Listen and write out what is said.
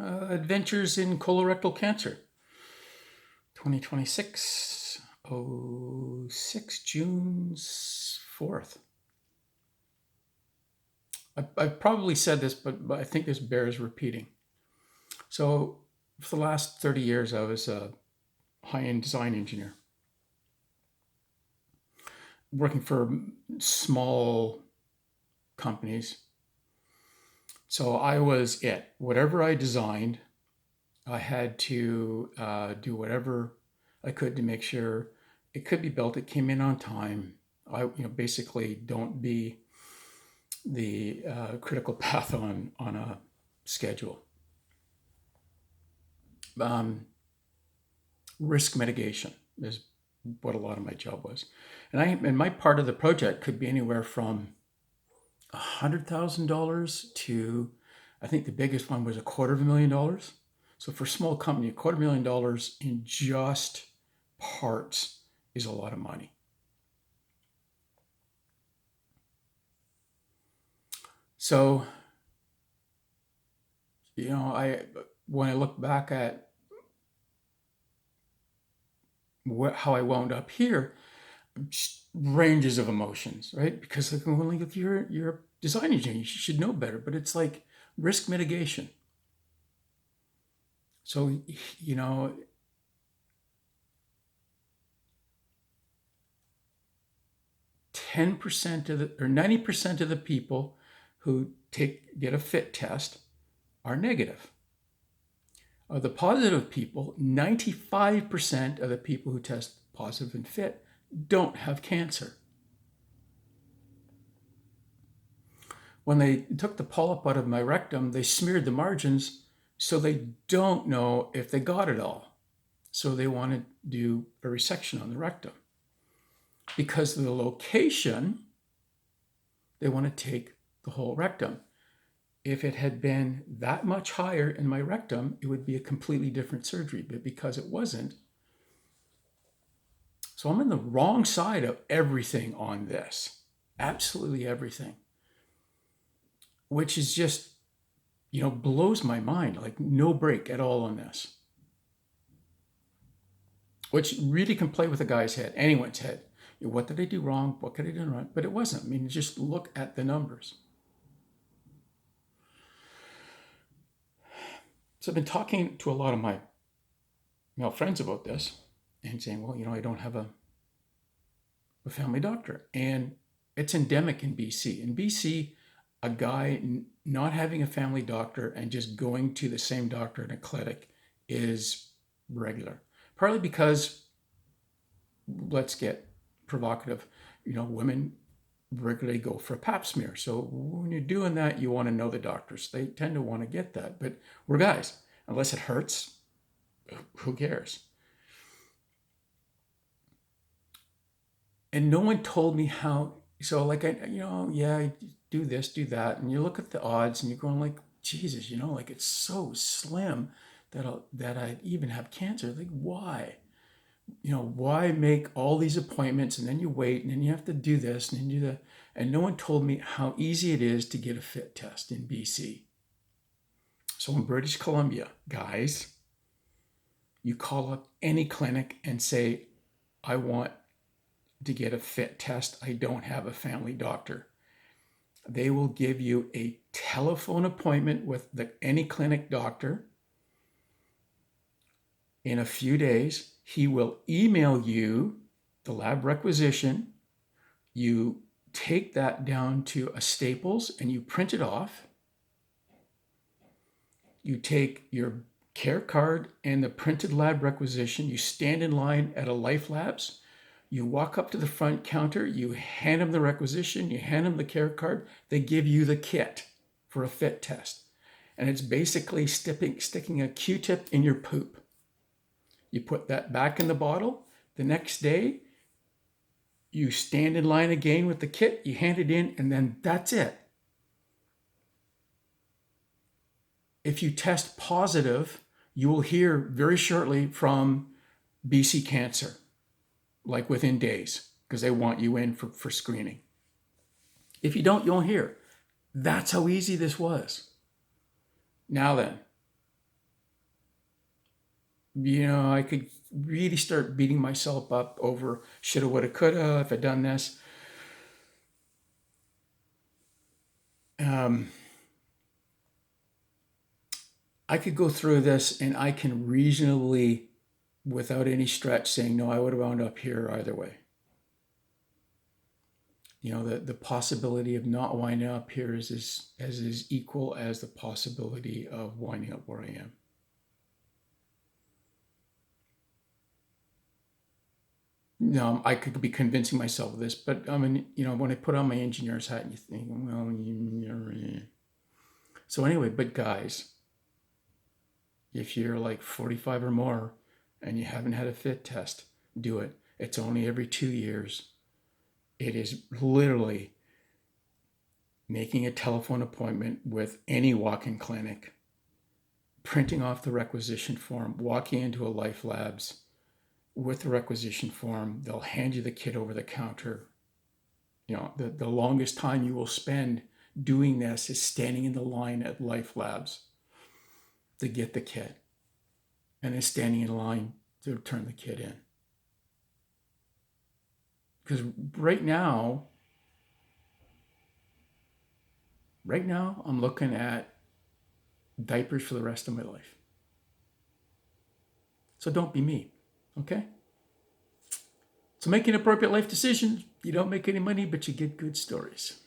Adventures in Colorectal Cancer, 2026, 06, June 4th. I've probably said this, but I think this bears repeating. So for the last 30 years, I was a high-end design engineer working for small companies. So I was it. Whatever I designed, I had to do whatever I could to make sure it could be built. It came in on time. I, basically don't be the critical path on a schedule. Risk mitigation is what a lot of my job was, and my part of the project could be anywhere from $100,000 to, I think the biggest one was $250,000. So for a small company, $250,000 in just parts is a lot of money. So, when I look back at how I wound up here, ranges of emotions, right? Because like, well, if you're a design engineer, you should know better. But it's like risk mitigation. So 10% of the or 90% of the people who get a fit test are negative. Of the positive people, 95% of the people who test positive and fit don't have cancer. When they took the polyp out of my rectum, they smeared the margins so they don't know if they got it all. So they want to do a resection on the rectum. Because of the location, they want to take the whole rectum. If it had been that much higher in my rectum, it would be a completely different surgery. But because it wasn't, so I'm on the wrong side of everything on this. Absolutely everything. Which is just, blows my mind. Like no break at all on this. Which really can play with a guy's head, anyone's head. What did I do wrong? What could I do wrong? But it wasn't. I mean, just look at the numbers. So I've been talking to a lot of my friends about this and saying, well, I don't have a family doctor. And it's endemic in BC. In BC, a guy not having a family doctor and just going to the same doctor in a clinic is regular. Partly because, let's get provocative, women regularly go for a pap smear. So when you're doing that, you want to know the doctors. They tend to want to get that. But we're guys. Unless it hurts, who cares? And no one told me how. So like, I do this, do that. And you look at the odds and you're going like, Jesus, like it's so slim that I even have cancer. Like, why? Why make all these appointments and then you wait and then you have to do this and then do that. And no one told me how easy it is to get a fit test in BC. So in British Columbia, guys, you call up any clinic and say, I want to get a fit test. I don't have a family doctor. They will give you a telephone appointment with any clinic doctor. In a few days, he will email you the lab requisition. You take that down to a Staples and you print it off. You take your care card and the printed lab requisition. You stand in line at a Life Labs. You walk up to the front counter. You hand them the requisition. You hand them the care card. They give you the kit for a fit test. And it's basically sticking a Q-tip in your poop. You put that back in the bottle. The next day, you stand in line again with the kit. You hand it in, and then that's it. If you test positive, you will hear very shortly from BC Cancer, like within days, because they want you in for screening. If you don't, you won't hear. That's how easy this was. Now then, I could really start beating myself up over shoulda, woulda, coulda if I'd done this. Um, I could go through this and I can reasonably, without any stretch, saying, no, I would have wound up here either way. The possibility of not winding up here is equal as the possibility of winding up where I am. I could be convincing myself of this, but I mean, when I put on my engineer's hat and you think, well, so anyway, but guys, if you're like 45 or more and you haven't had a fit test, do it. It's only every 2 years. It is literally making a telephone appointment with any walk-in clinic, printing off the requisition form, walking into a Life Labs with the requisition form. They'll hand you the kit over the counter. The longest time you will spend doing this is standing in the line at Life Labs to get the kit, and then standing in line to turn the kit in. Because right now I'm looking at diapers for the rest of my life. So don't be me, okay? So make an appropriate life decision. You don't make any money, but you get good stories.